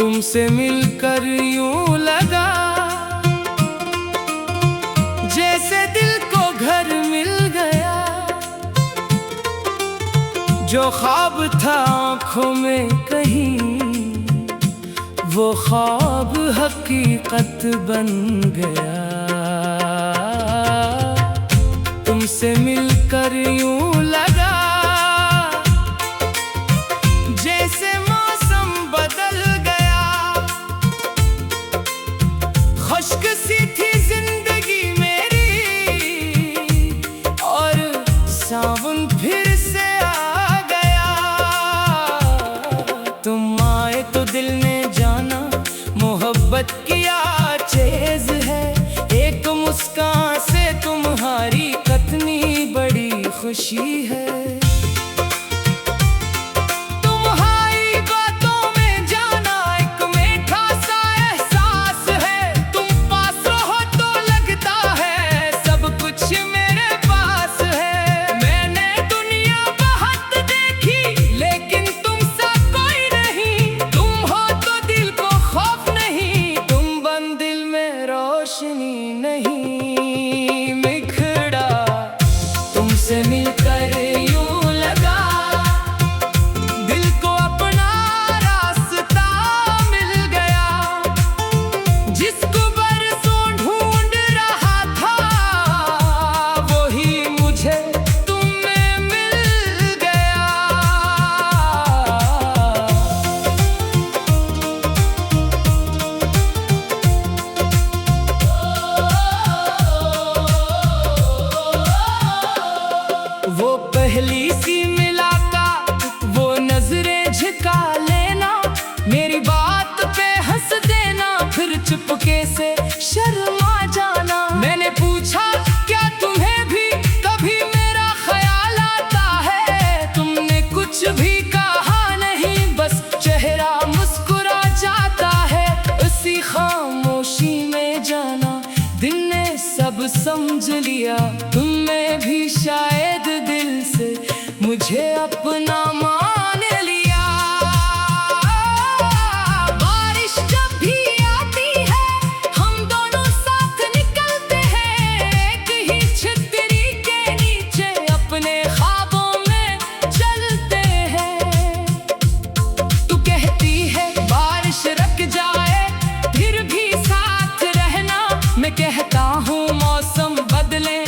तुमसे मिलकर यूं लगा जैसे दिल को घर मिल गया। जो ख्वाब था आँखों में कहीं, वो ख्वाब हकीकत बन गया। तुमसे मिलकर यूं लगा जैसे मौसम बदल गया। खुश्क सी थी जिंदगी मेरी और सावन फिर से आ गया। तुम आए तो दिल ने जाना मोहब्बत किया चेज है। एक मुस्कान से तुम्हारी कितनी बड़ी खुशी है। तुम्हारी बातों में जाना एक मीठा सा एहसास है। तुम पास हो तो लगता है सब कुछ मेरे पास है। मैंने दुनिया बहुत देखी लेकिन तुम सा कोई नहीं। तुम हो तो दिल को खौफ नहीं, तुम बन दिल में रोशनी नहीं। तुमसे मिलकर यूं लगा दिल को अपना रास्ता मिल गया। जिसको बरसों ढूंढ रहा था वही मुझे तुम में मिल गया। वो पहली सी मुलाकात, वो नजरें झुका लेना, मेरी बात पे हंस देना, फिर चुपके से शर्मा जाना। मैंने पूछा क्या तुम्हें भी कभी मेरा ख्याल आता है? तुमने कुछ भी कहा नहीं, बस चेहरा मुस्कुरा जाता है। उसी खामोशी में जाना दिल ने सब समझ लिया। तुमने भी शायद दिल से मुझे अपना मान लिया। बारिश जब भी आती है हम दोनों साथ निकलते हैं। एक ही छतरी के नीचे अपने ख्वाबों में चलते हैं। तू कहती है बारिश रुक जाए फिर भी साथ रहना। मैं कहता हूँ मौसम बदले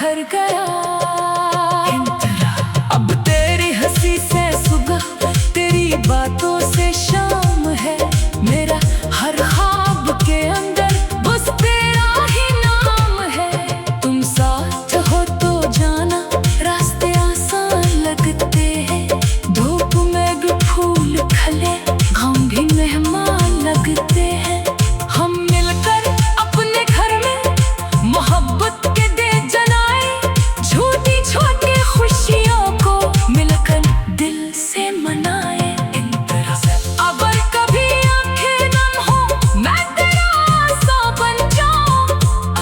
भर गया। अब तेरी हंसी से सुबह, तेरी बातों से शाम है। मेरा हर ख्वाब के अंदर बस तेरा ही नाम है। तुम साथ हो तो जाना रास्ते आसान लगते हैं। धूप में भी फूल खिले, हम भी मेहमान लगते हैं। हम मिलकर अपने घर में मोहब्बत के दे जलाए। छोटी छोटी खुशियों को मिलकर दिल से मनाए। अगर कभी आंखें नम हो, मैं तेरा आसा बन जाऊं।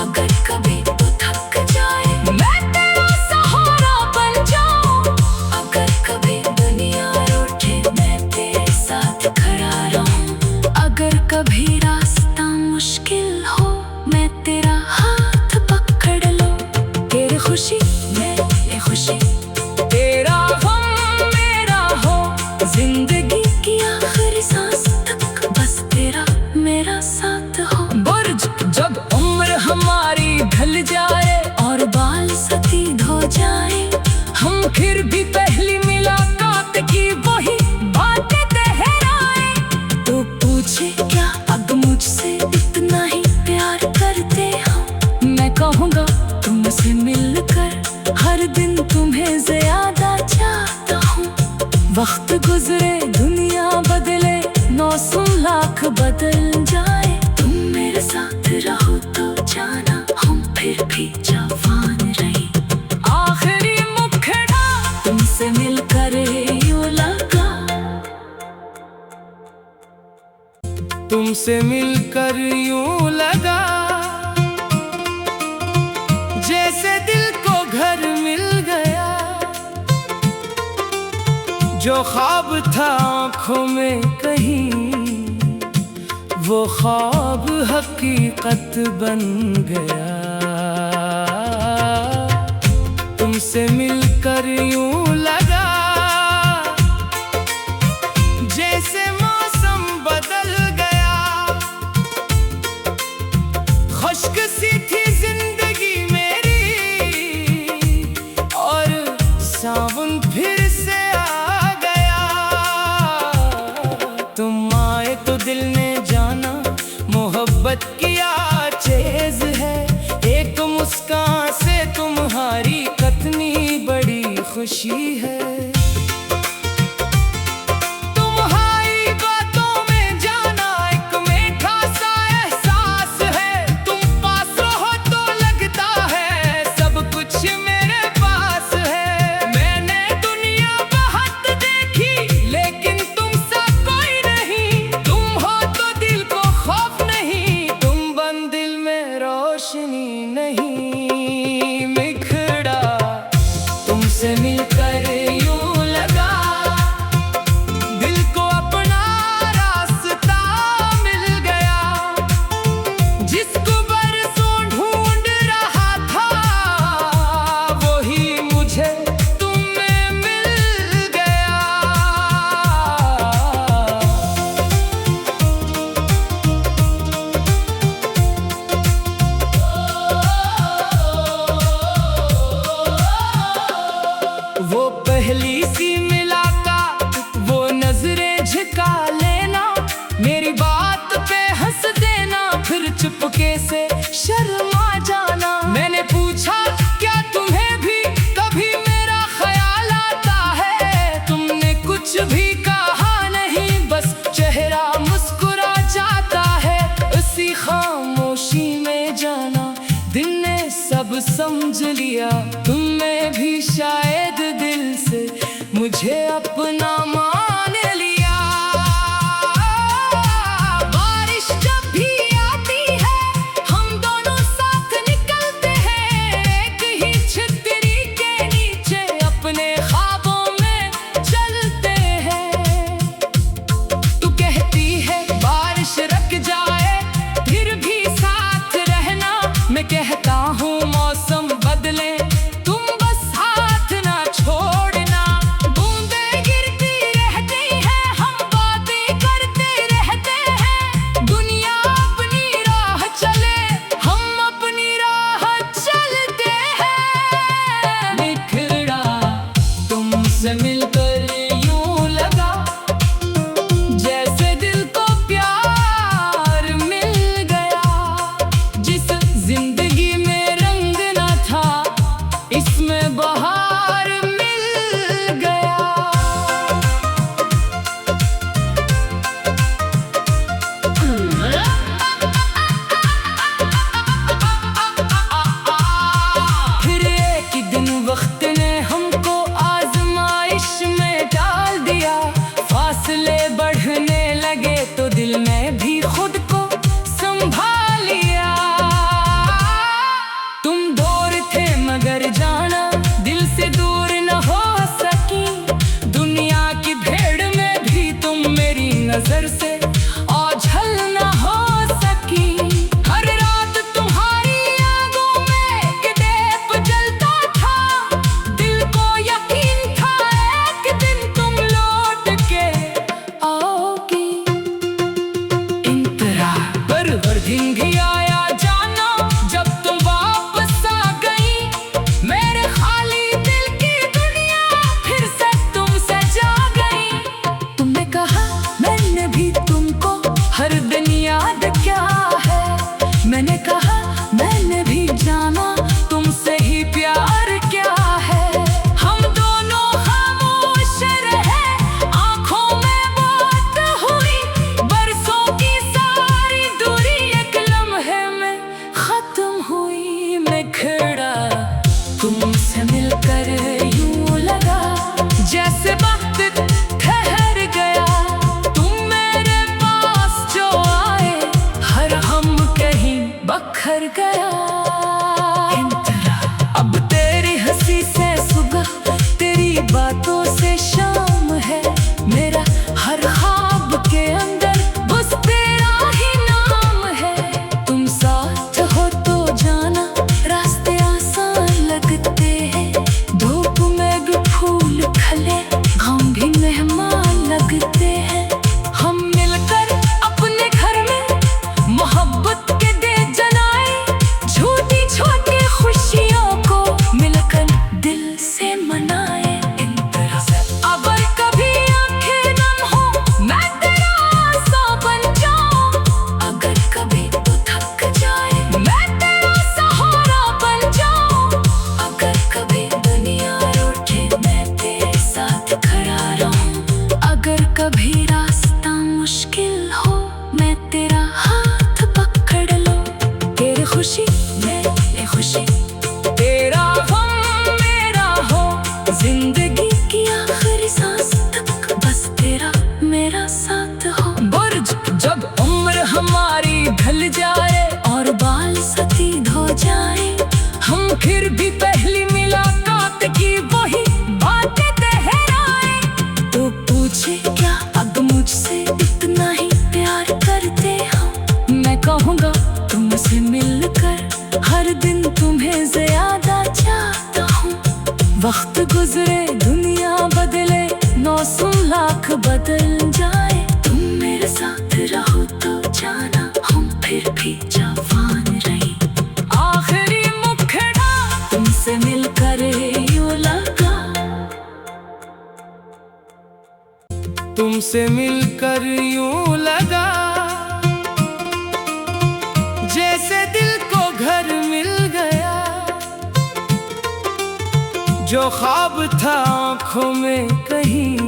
अगर कभी तू थक जाए, मैं तेरा सहारा बन जाऊं। अगर कभी दुनिया रूठे, मैं तेरे साथ खड़ा रहूं। अगर कभी रास्ता मुश्किल हो, मैं तेरा हाथ पकड़ लूं। तेरी खुशी मेरी खुशी, तेरा गम मेरा हो। जिंदगी की आखिरी सांस तक बस तेरा मेरा साथ हो। बुर्ज जब उम्र हमारी ढल जाए और बाल सफेद हो जाए, हम फिर भी पहली मुलाकात की वही बातें दोहराए। तो पूछे क्या अब मुझसे इतना ही प्यार करते हो? मैं कहूँगा तुमसे मिलकर हर दिन तुम्हें ज्यादा चाहता हूँ। वक्त गुजरे दुनिया बदले, मौसम लाख बदल जाए। तुम मेरे साथ रहो तो जाना हम फिर भी जवान रहे। आखिरी मुखड़ा तुमसे मिलकर यूं लगा, तुमसे मिलकर यूं लगा जैसे दिल को घर मिल गया। जो ख्वाब था आँखों में कहीं, वो ख्वाब हकीकत बन गया। तुमसे मिलकर यूं लगा जैसे मौसम बदल गया। खुश्क सी थी जिंदगी मेरी और सावन फिर से आ गया। तुम आए तो दिल ने जाना मोहब्बत किया चेज है। एक मुस्कान से तुम्हारी कितनी बड़ी खुशी है। तुम्हारी बातों में जाना एक मीठा सा एहसास है। तुम पास हो तो लगता है सब कुछ मेरे पास है। मैंने दुनिया बहुत देखी लेकिन तुम सा कोई नहीं। तुम हो तो दिल को खौफ नहीं, तुम बन दिल में रोशनी नहीं। बिखड़ा तुमसे मिलकर यूं लगा, दिल को अपना रास्ता मिल गया। जिसको बरसों ढूंढ रहा था, वही मुझे तुम में मिल गया। वो पहली सी मुलाकात, वो नजरें झुका लेना। मेरी बात पे हंस देना, फिर चुपके से शर्मा जाना। मैंने पूछा क्या तुम्हें भी कभी मेरा ख्याल आता है? तुमने कुछ भी कहा नहीं, बस चेहरा मुस्कुरा जाता है। उसी खामोशी में जाना दिल ने सब समझ लिया। तुमने भी शायद दिल से मुझे अपना मान लिया। बारिश जब भी आती है, हम दोनों साथ निकलते हैं। एक ही छतरी के नीचे अपने ख्वाबों में चलते हैं। तू कहती है बारिश रुक जाए फिर भी साथ रहना। मैं कहता हूँ मौसम बदले, तुम बस हाथ ना छोड़ना। बूंदे गिरती तुमसे मिलकर यूं लगा जैसे वक्त ठहर गया। तुम मेरे पास जो आए, हर हम कहीं बखर गया। अब तेरी हंसी से सुबह, तेरी बातों से शाम है। मेरा हर ख्वाब के अंदर बस तेरा ही नाम है। तुम साथ हो तो जाना रास्ते आसान लगते हैं। धूप में भी फूल खले, हम भी मेहमान लगते हैं। हम मिलकर अपने घर में मोहब्बत के दे जलाए। छोटी छोटी खुशियों को मिलकर दिल से मनाए। अगर कभी आंखें नम हो, मैं तेरा आसा बन जाऊं। अगर कभी तू थक जाए, मैं तेरा सहारा बन जाऊं। अगर कभी दुनिया रूठे, मैं तेरे साथ खड़ा रहूं। अगर कभी रास्ता मुश्किल हो, मैं तेरा हाथ पकड़ लूं। तेरी खुशी मेरी खुशी, तेरा गम मेरा हो। जिंदगी की आखिरी सांस तक बस तेरा मेरा साथ हो। बुर्ज जब उम्र हमारी ढल जाए और बाल सफेद हो जाए, हम फिर भी पहली मुलाकात की वही बातें दोहराए। तो पूछे क्या अब मुझसे इतना ही प्यार करते हो। मैं कहूँगा तुमसे मिलकर हर दिन तुम्हें ज्यादा चाहता हूँ। वक्त गुजरे दुनिया बदले, मौसम लाख बदल जाए। तुम मेरे साथ रहो तो जाना, हम फिर भी जवान रही। आखिरी मुखड़ा तुमसे मिलकर यूं लगा। तुमसे मिलकर यूं लगा जैसे दिल को घर मिल गया। जो ख्वाब था आँखों में कहीं,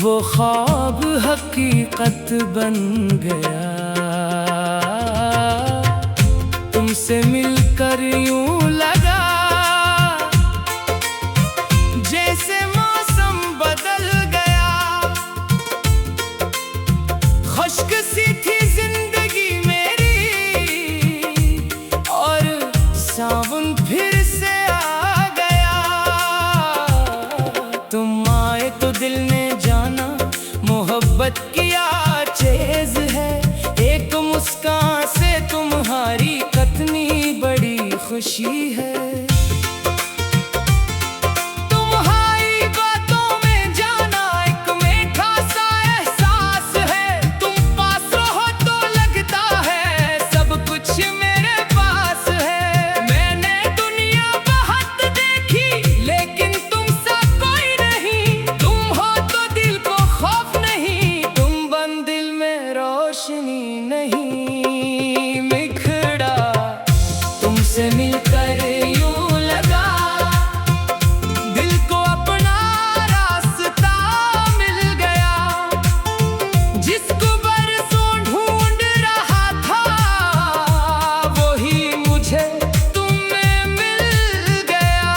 वो ख्वाब हकीकत बन गया। तुमसे मिलकर यूं लगा जैसे मौसम बदल गया। खुश्क सी थी जिंदगी मेरी और सावन फिर से आ गया। तुम आए तो दिल ने जाना, मोहब्बत की चीज है। एक मुस्कान से तुम्हारी कितनी बड़ी खुशी है। तुम्हारी बातों में जाना एक मीठा सा एहसास है। तुम पास रहो तो लगता है सब कुछ मेरे पास है। मैंने दुनिया बहुत देखी लेकिन तुमसा कोई नहीं। तुम हो तो दिल को खौफ नहीं, तुम बन दिल में रोशनी नहीं बिखरा। तुमसे मिलकर यूं लगा दिल को अपना रास्ता मिल गया। जिसको बरसों ढूंढ रहा था, वही मुझे तुम में मिल गया।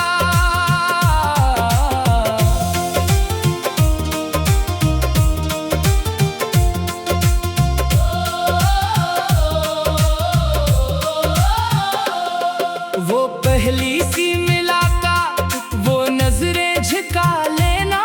वो पहली सी मुलाकात, वो नजरें झुका लेना।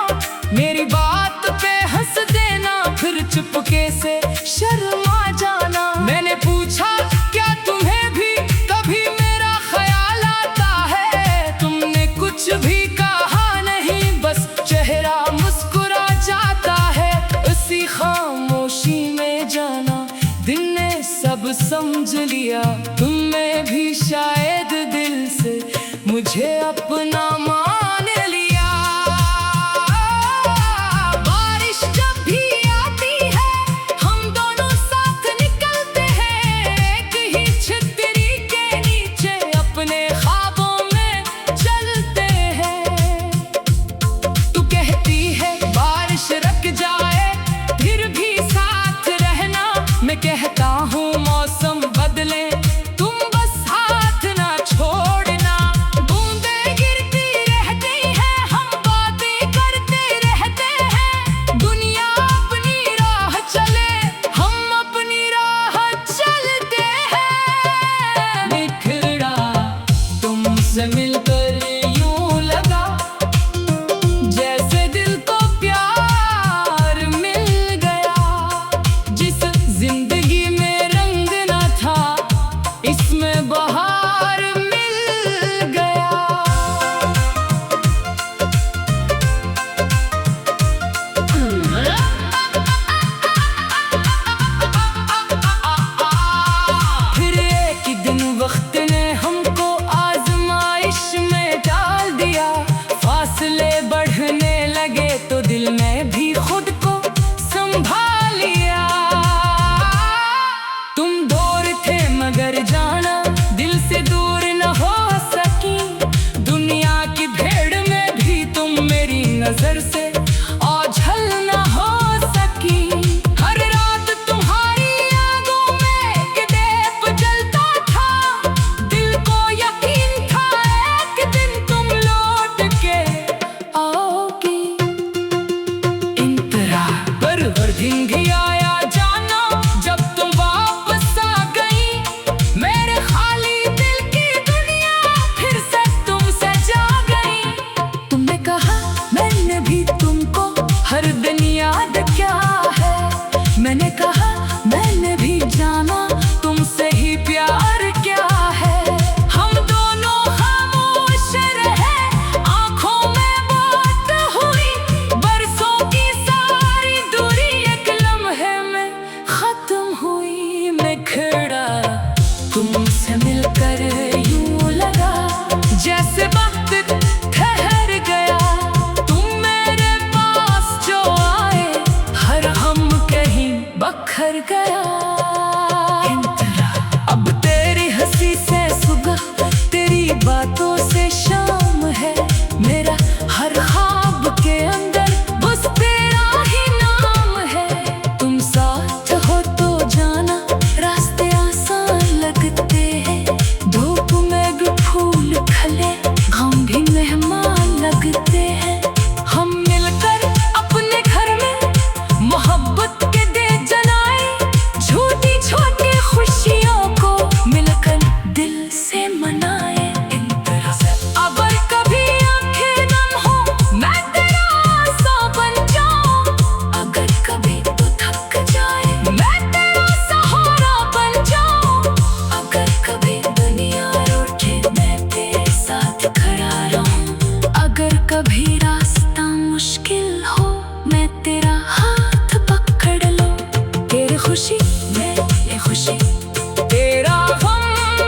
मेरी बात पे हंस देना, फिर चुपके से शर्मा जाना। मैंने पूछा क्या तुम्हें भी कभी मेरा ख्याल आता है। तुमने कुछ भी कहा नहीं, बस चेहरा मुस्कुरा जाता है। उसी खामोशी में जाना दिल ने सब समझ लिया। तुमने भी शायद दिल से मुझे अपना मान लिया। बारिश जब भी आती है, हम दोनों साथ निकलते हैं। एक ही छतरी के नीचे अपने ख्वाबों में चलते हैं। तू कहती है बारिश रुक जाए फिर भी साथ रहना। मैं कहता हूँ मौसम बदले, तुम बस हाथ ना छोड़ना। तुमसे मिलकर यूं लगा जैसे वक्त ठहर गया। तुम मेरे पास जो आए, हर हम कहीं बखर गया। अब तेरी हंसी से सुबह, तेरी बातों से शाम है। मेरा हर ख्वाब के अंदर बस तेरा ही नाम है। तुम साथ हो तो जाना रास्ते आसान लगते हैं। धूप में भी फूल खिले, हम भी मेहमान लगते हैं। हम मिलकर अपने घर में मोहब्बत के दे जलाए। छोटी छोटी खुशियों को मिलकर दिल से मनाए। अगर कभी आंखें नम हो, मैं तेरा आसा बन जाऊं। अगर कभी तू थक जाए, मैं तेरा सहारा बन जाऊं। अगर कभी दुनिया रूठे, मैं तेरे साथ खड़ा रहूं। अगर कभी रास्ता मुश्किल हो, मैं तेरा हाथ पकड़ लूं। तेरी खुशी मेरी खुशी, तेरा गम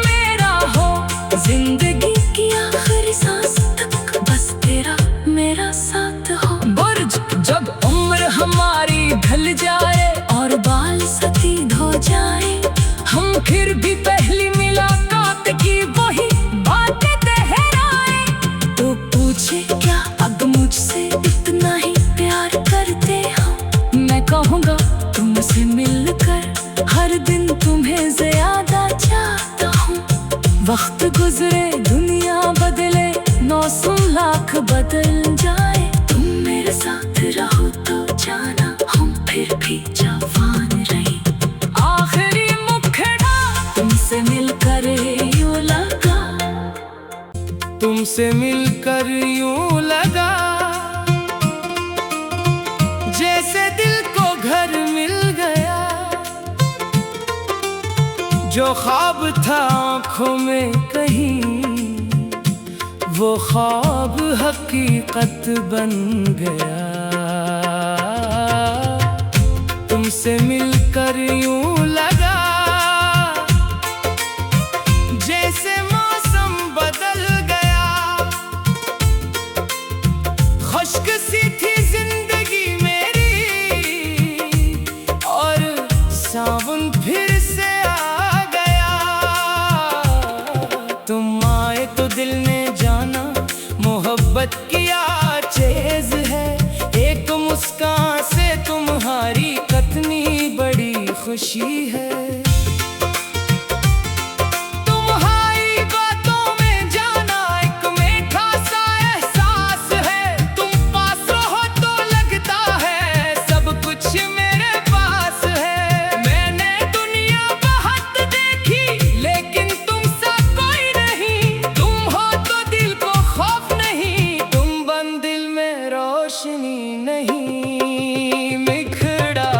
मेरा हो। जिंदगी की आखिरी सांस तक बस तेरा मेरा साथ हो। बुर्ज जब उम्र हमारी ढल जाए और बाल सफेद हो जाए, हम फिर भी पहली मुलाकात की वही बातें दोहराए। तो पूछे क्या अब मुझसे इतना ही प्यार करते हो? मैं कहूँगा तुमसे मिलकर हर दिन तुम्हें ज्यादा चाहता हूँ। वक्त गुजरे दुनिया बदले, मौसम लाख बदल जाए। तुम मेरे साथ रहो तो जाना, हम फिर भी जवान रहे। आखिरी मुखड़ा तुमसे मिलकर यूं लगा, तुमसे मिलकर यूं लगा जैसे दिल को घर मिल गया। जो ख्वाब था आँखों में कहीं, वो ख्वाब हकीकत बन गया। तुमसे मिलकर यूं लगा जैसे मौसम बदल गया। खुश्क सी थी जिंदगी मेरी और सावन फिर से आ गया। तुम आए तो दिल ने जाना मोहब्बत की चीज है। एक मुस्कान से तुम्हारी कितनी बड़ी खुशी है। तुम्हारी बातों में जाना एक मीठा सा एहसास है। तुम पास हो तो लगता है सब कुछ मेरे पास है। मैंने दुनिया बहुत देखी लेकिन तुम सा कोई नहीं। तुम हो तो दिल को खौफ नहीं, तुम बन दिल में रोशनी नहीं बिखरा।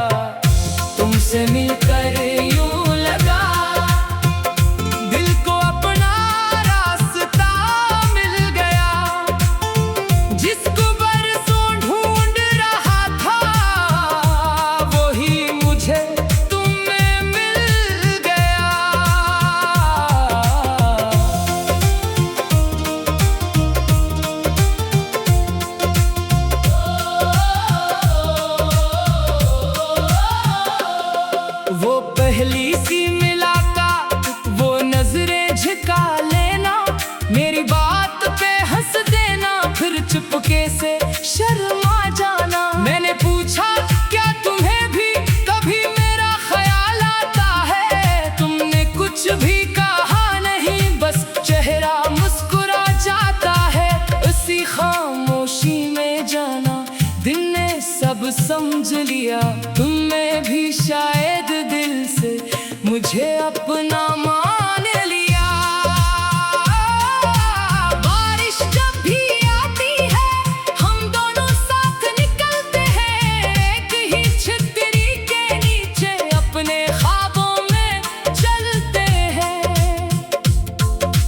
तुमसे मिलकर यूं लगा दिल को अपना रास्ता मिल गया। जिसको बरसों ढूंढ रहा था, वही मुझे तुम में मिल गया। वो पहली सी मुलाकात, वो नजरें झुका लेना। मेरी बात पे हंस देना, फिर चुपके से शर्मा जाना। मैंने पूछा क्या तुम्हें भी कभी मेरा ख्याल आता है? तुमने कुछ भी कहा नहीं, बस चेहरा मुस्कुरा जाता है। उसी खामोशी में जाना दिल ने सब समझ लिया। तुमने भी शायद दिल से मुझे अपना मान लिया। बारिश जब भी आती है, हम दोनों साथ निकलते हैं। एक ही छतरी के नीचे अपने ख्वाबों में चलते हैं।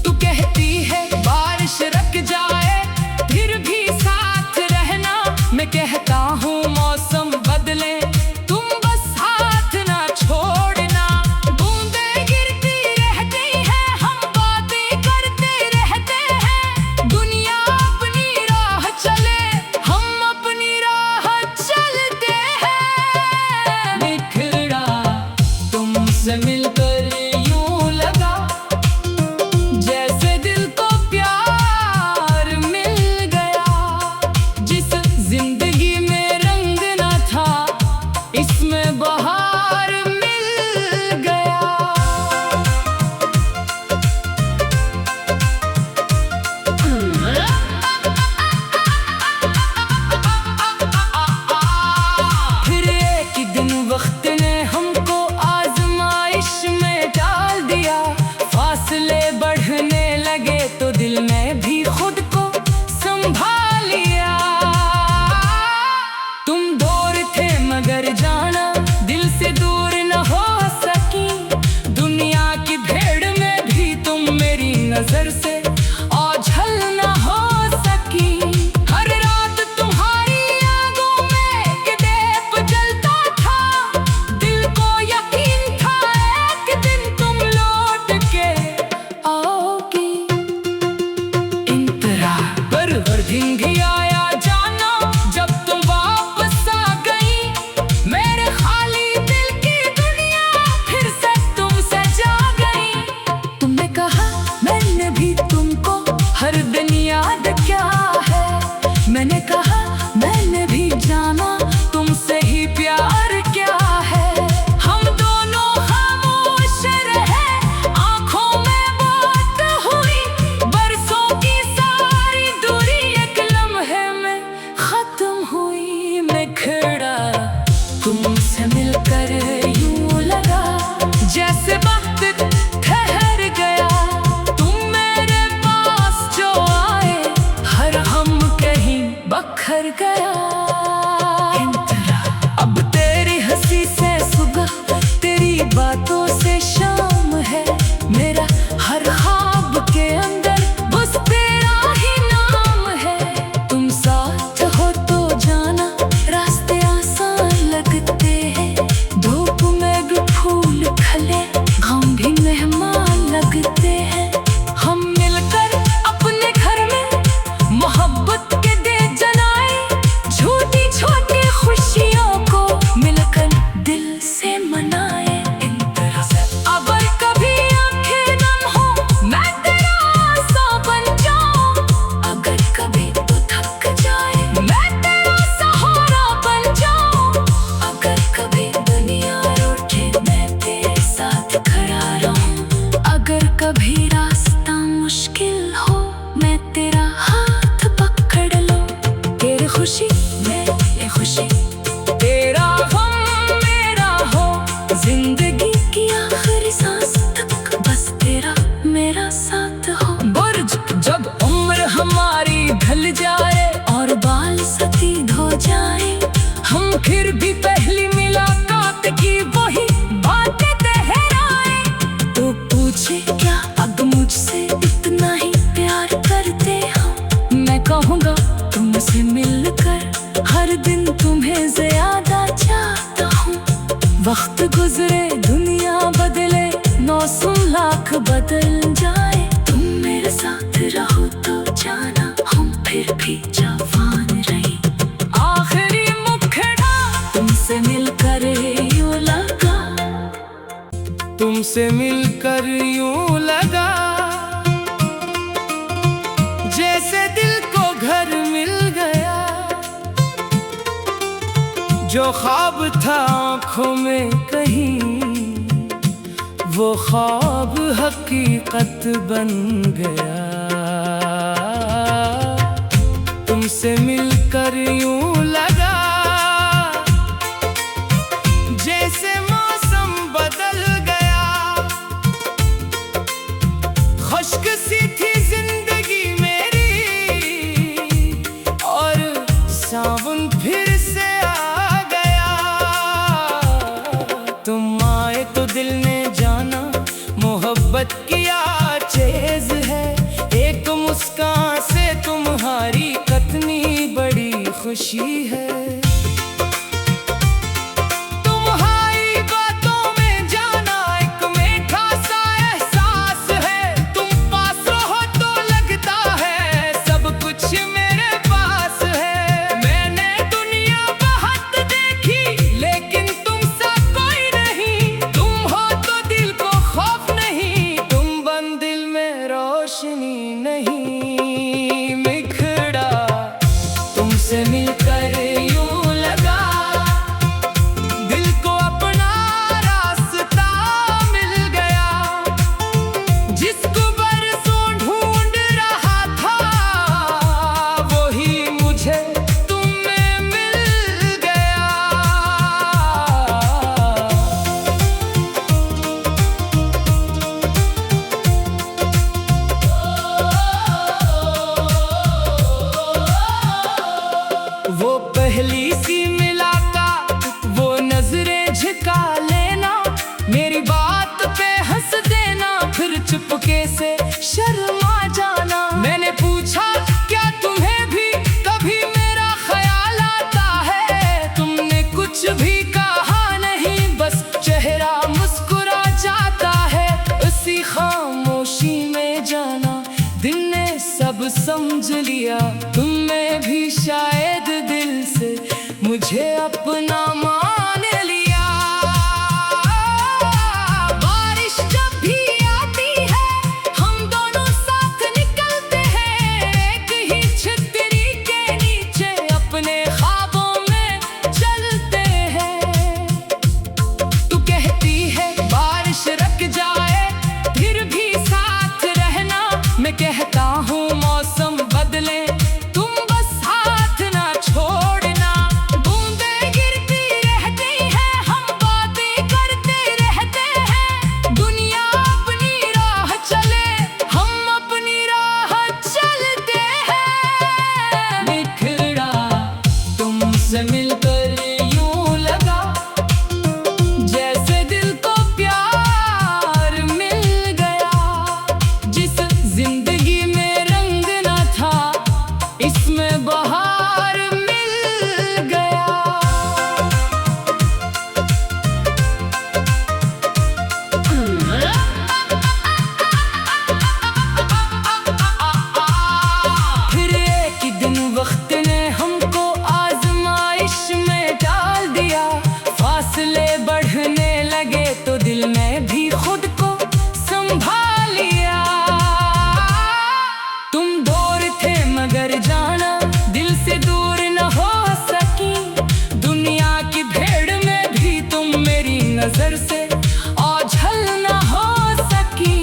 तू कहती है बारिश रुक जाए फिर भी साथ रहना। मैं कहता हूँ मौसम बदले फासले बढ़ने लगे तो दिल में भी खुद को संभाल लिया। तुम दूर थे मगर जाना दिल से दूर न हो सकी। दुनिया की भीड़ में भी तुम मेरी नजर से ओझल न हो सकी। हर रात तुम्हारी आंखों में एक दीप जलता था। दिल को यकीन था एक दिन तुम लौट के आओगी। इंतजार पर हर दिन भी आया जाना जब तुम वापस आ गई। मेरे खाली दिल की दुनिया फिर से तुमसे जा गई। तुमने कहा मैंने भी तुमको हर दिन याद क्या है। मैंने कहा मैंने भी जाना तुमसे ही प्यार क्या है। हम दोनों खामोश रहे, आंखों में बात हुई। बरसों की सारी दूरी एक लम्हे में खत्म हुई। मैं खड़ा तुमसे मिलकर यूं लगा जैसे वक्त ठहर गया। तुम मेरे पास जो आए हर हम कहीं बखर गया। अब तेरी हंसी से सुबह, तेरी बातों से शाम है। मेरा हर ख्वाब के अंदर बस तेरा ही नाम है। तुम साथ हो तो जाना रास्ते आसान लगते हैं। धूप में भी फूल खिले, हम भी मेहमान लगते हैं। हम मिलकर अपने घर में मोहब्बत के दे जलाए। छोटी छोटी खुशियों को मिलकर दिल से मनाए। अगर कभी आंखें नम हो मैं तेरा आसा बन जाऊं। अगर कभी तू थक जाए मैं तेरा सहारा बन जाऊं। अगर कभी दुनिया रूठे मैं तेरे साथ खड़ा रहूं। अगर कभी रास्ता मुश्किल हो मैं तेरा हाथ पकड़ लूं। तेरी खुशी मेरी खुशी, तेरा गम मेरा हो। जिंदगी की आखिरी सांस तक बस तेरा मेरा साथ हो। बुर्ज जब उम्र हमारी ढल जाए और बाल सफेद हो जाए, हम फिर भी पहली मुलाकात की वही बातें दोहराए। तो पूछे क्या अब मुझसे इतना ही प्यार करते हो। मैं कहूँगा तुमसे मिलकर हर दिन तुम्हें ज्यादा चाहता हूँ। वक्त गुजरे दुनिया बदले, मौसम लाख बदल जाए। तुम मेरे साथ रहो तो जाना हम फिर भी जवान रहे। आखिरी मुखड़ा तुमसे मिलकर यूं लगा। तुमसे मिलकर यूं लगा जैसे दिल को घर मिल गया। जो ख्वाब था आँखों में कहीं, वो ख्वाब हकीकत बन गया। तुमसे मिलकर यूं लगा जैसे मौसम बदल गया। खुश्क सी थी जिंदगी मेरी और सावन फिर से आ गया। तुम आए तो दिल ने जाना मोहब्बत की चीज है। एक मुस्कान से तुम्हारी कितनी बड़ी खुशी है। तुम्हारी बातों में जाना एक मीठा सा एहसास है। तुम पास रहो तो लगता है सब कुछ मेरे पास है। मैंने दुनिया बहुत देखी लेकिन तुम सा कोई नहीं। तुम हो तो दिल को खौफ नहीं, तुम बन दिल में रोशनी नहीं। बिखड़ा तुमसे मिलकर यूं लगा, दिल को अपना रास्ता मिल गया। जिसको बरसों ढूंढ रहा था वही मुझे तुम में मिल गया। से शर्मा जाना। मैंने पूछा क्या तुम्हें भी कभी मेरा ख्याल आता है? तुमने कुछ भी कहा नहीं, बस चेहरा मुस्कुरा जाता है। उसी खामोशी में जाना दिल ने सब समझ लिया। तुमने भी शायद दिल से मुझे अपना मान लिया। बारिश जब भी आती है हम दोनों साथ निकलते हैं, एक ही छतरी के नीचे अपने ख्वाबों में चलते हैं। तू कहती है बारिश रुक जाए फिर भी साथ रहना, मैं कहता हूँ मौसम बदले तुम बस हाथ ना छोड़ना। बूंदें गिरती रहती हैं हम बातें करते रहते हैं, दुनिया अपनी राह चले हम अपनी राह चलते हैं। बिखरा तुमसे मिलकर यूं लगा जैसे दिल को प्यार मिल गया। जिस जिंदगी में रंग न था इसमें बहार मिल गया। फिर एक ही दिन वक्त ने हमको आजमाइश में डाल दिया। फासले बढ़ने लगे तो दिल में भी खुद को संभाल लिया। तुम दूर थे मगर जाना दिल से दूर न हो सकी। दुनिया की भीड़ में भी तुम मेरी नजर से ओझल न हो सकी।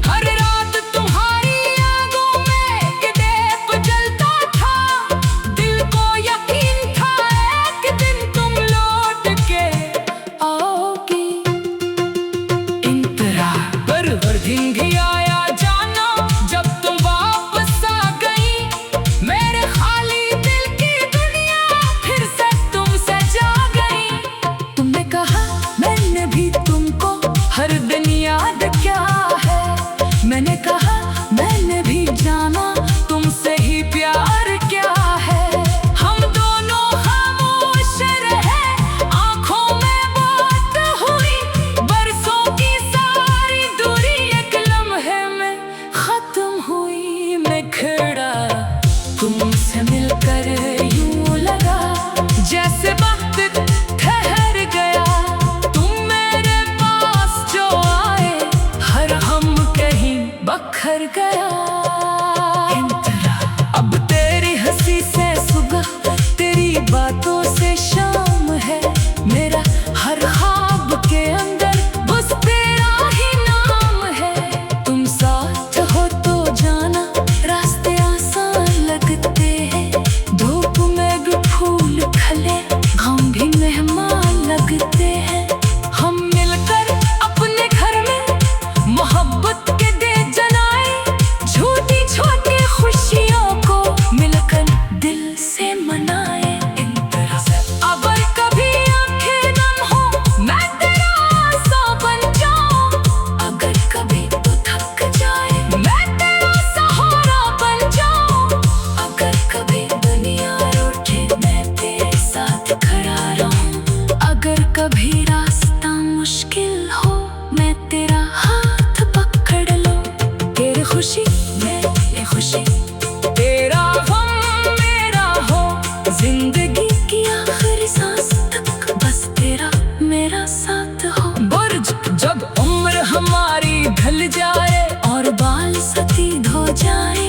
हर रात तुम्हारी आंखों में एक दीप जलता था, दिल को यकीन था एक दिन तुम लौट के आओगी। इंतजार पर हर दिन भी आया जाना जब तुम वापस आ गई। मेरे खाली दिल की दुनिया फिर से तुमसे जा गई। तुमने कहा मैंने भी तुमको हर दिन याद क्या है। मैंने कहा मैंने भी जाना तुमसे ही प्यार क्या है। हम दोनों खामोश रहे, आंखों में बात हुई। बरसों की सारी दूरी एक लम्हे में खत्म हुई। मैं खड़ा तुमसे मिलकर यूं लगा जैसे वक्त ठहर गया। तुम मेरे पास जो आए हर हम कहीं बखर गया। अब तेरी हंसी से सुबह, तेरी बातों से शाम है। मेरा हर ख्वाब के अंदर बस तेरा ही नाम है। तुम साथ हो तो जाना रास्ते आसान लगते हैं। धूप में भी फूल खले हम भी मेहमान लगते हैं। हम मिलकर अपने घर में मोहब्बत के दे जलाए, छोटी छोटी खुशियों को मिलकर दिल से मनाए। अगर कभी आंखें नम हो मैं तेरा आसा बन जाऊं, अगर कभी तो थक जाए मैं तेरा सहारा बन जाऊं। अगर कभी दुनिया रूठे मैं तेरे साथ खड़ा रहूं, अगर कभी रास्ता मुश्किल हो मैं तेरा हाथ पकड़ लूं। तेरी खुशी मेरी खुशी, तेरा गम मेरा हो, जिंदगी की आखिरी सांस तक बस तेरा मेरा साथ हो। बुर्ज जब उम्र हमारी ढल जाए और बाल सफेद हो जाए,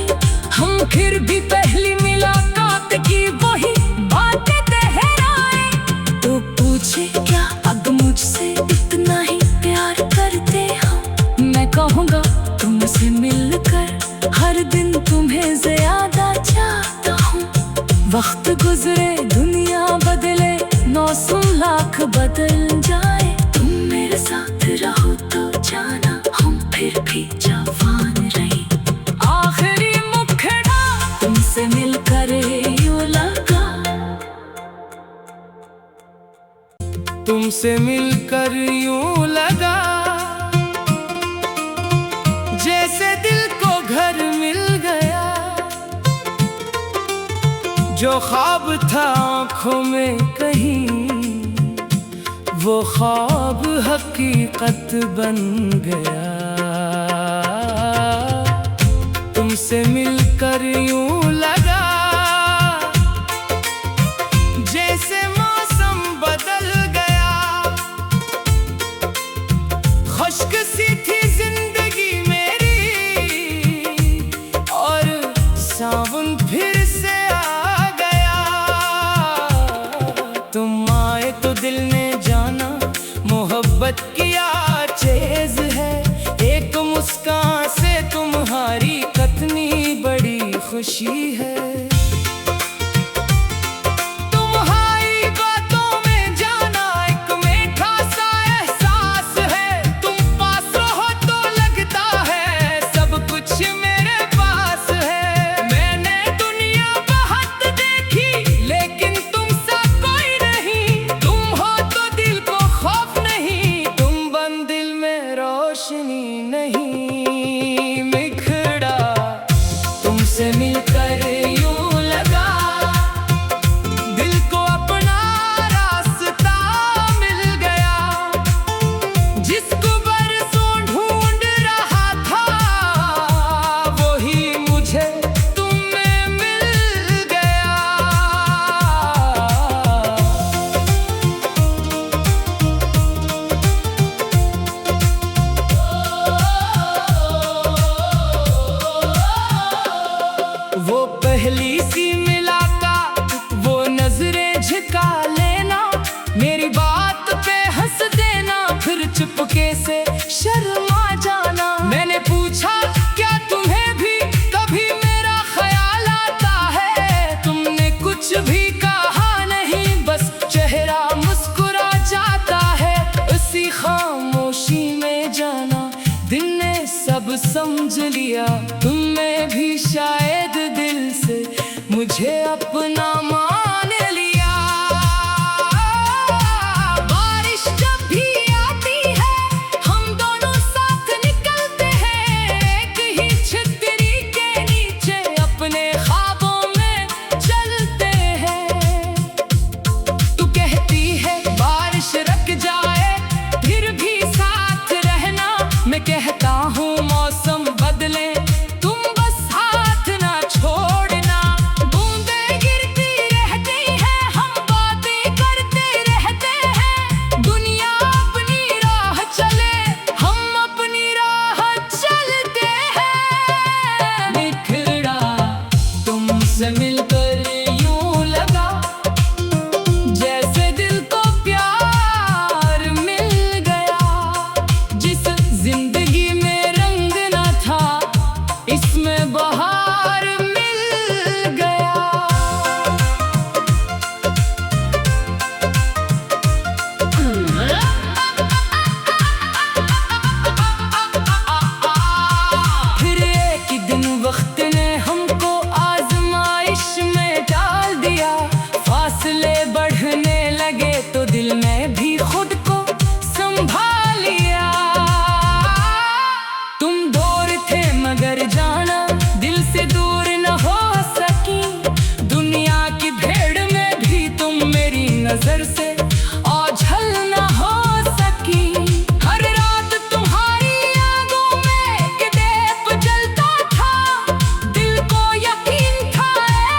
हम फिर भी पहली मुलाकात की वही बातें दोहराए। तो पूछे क्या अब मुझसे इतना ही प्यार करते हो? मैं कहूँगा तुमसे मिलकर हर दिन तुम्हें ज्यादा चाहता हूँ। वक्त गुजरे दुनिया बदले, मौसम लाख बदल जाए, तुम मेरे साथ रहो तो जाना हम फिर भी जवान रहे। आखिरी मुखड़ा तुमसे मिलकर यूं लगा, तुमसे मिलकर यूं लगा जैसे जो ख्वाब था आँखों में कहीं, वो ख्वाब हकीकत बन गया। तुमसे मिलकर यूं लगा जैसे मौसम बदल गया। खुश्क सी थी जिंदगी मेरी और सावन फिर से आ गया। तुम आए तो दिल ने जाना मोहब्बत की चीज है। एक मुस्कान से तुम्हारी कितनी बड़ी खुशी है। तुम्हारी बातों में जाना एक मीठा सा एहसास है। तुम पास रहो तो लगता है सब कुछ मेरे पास है। मैंने दुनिया बहुत देखी लेकिन तुम सा कोई नहीं। तुम हो तो दिल को खौफ नहीं, तुम बन दिल में रोशनी नहीं। तुमसे मिलकर यूं लगा दिल को अपना रास्ता मिल गया। जिसको बरसों ढूंढ रहा था वही मुझे तुम में मिल गया। वो पहली सी मुलाकात, वो नजरें झुका लेना, मेरी बात पे हंस देना, फिर चुपके से शर्मा जाना। मैंने पूछा क्या तुम्हें भी कभी मेरा ख्याल आता है? तुमने कुछ भी कहा नहीं, बस चेहरा मुस्कुरा जाता है। उसी खामोशी में जाना दिल ने सब समझ लिया। तुमने भी शायद दिल से मुझे अपना मान लिया। बारिश जब भी आती है हम दोनों साथ निकलते हैं। एक ही छतरी के नीचे अपने ख्वाबों में चलते हैं। तू कहती है बारिश रुक जाए फिर भी साथ रहना। मैं कहता हूँ मौसम बदले तुम बस हाथ ना छोड़ना। बूंदें गिरती रहती हैं हम बातें करते रहते हैं। दुनिया अपनी राह चले हम अपनी राह चलते हैं। बिखरा तुमसे मिलकर यूं लगा जैसे दिल को प्यार मिल गया। जिस जिंदगी में रंग न था इसमें बहार मिल गया। फिर एक ही दिन वक्त ने हमको आजमाइश में डाल दिया। फासले बढ़ने लगे तो दिल में भी खुद को संभाल लिया। तुम दूर थे मगर जाना दिल से दूर न हो सकी। दुनिया की भीड़ में भी तुम मेरी नजर से ओझल न हो सकी। हर रात तुम्हारी आंखों में एक दीप जलता था। दिल को यकीन था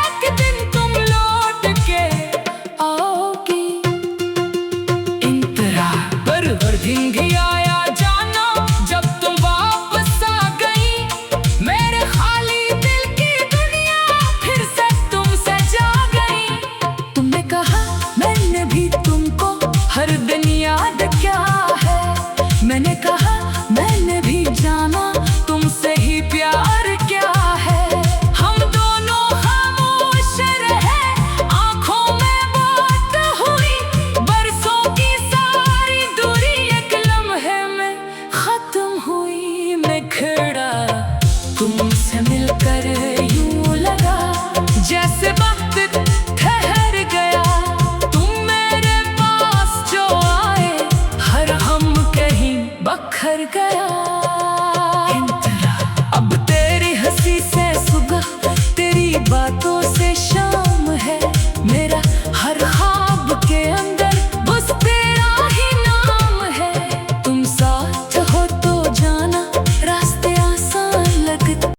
एक दिन तुम लौट के आओगी। इंतजार पर हर दिन भी आया जाना जब तुम वापस आ गई। मेरे खाली दिल की दुनिया फिर से तुमसे जा गई। तुमने कहा मैंने भी तुमको हर दिन याद क्या है। मैंने कहा मैंने भी जाना तुमसे ही प्यार क्या है। हम दोनों खामोश रहे आंखों में बात हुई। बरसों की सारी दूरी एक लम्हे में खत्म हुई। मैं खड़ा तुमसे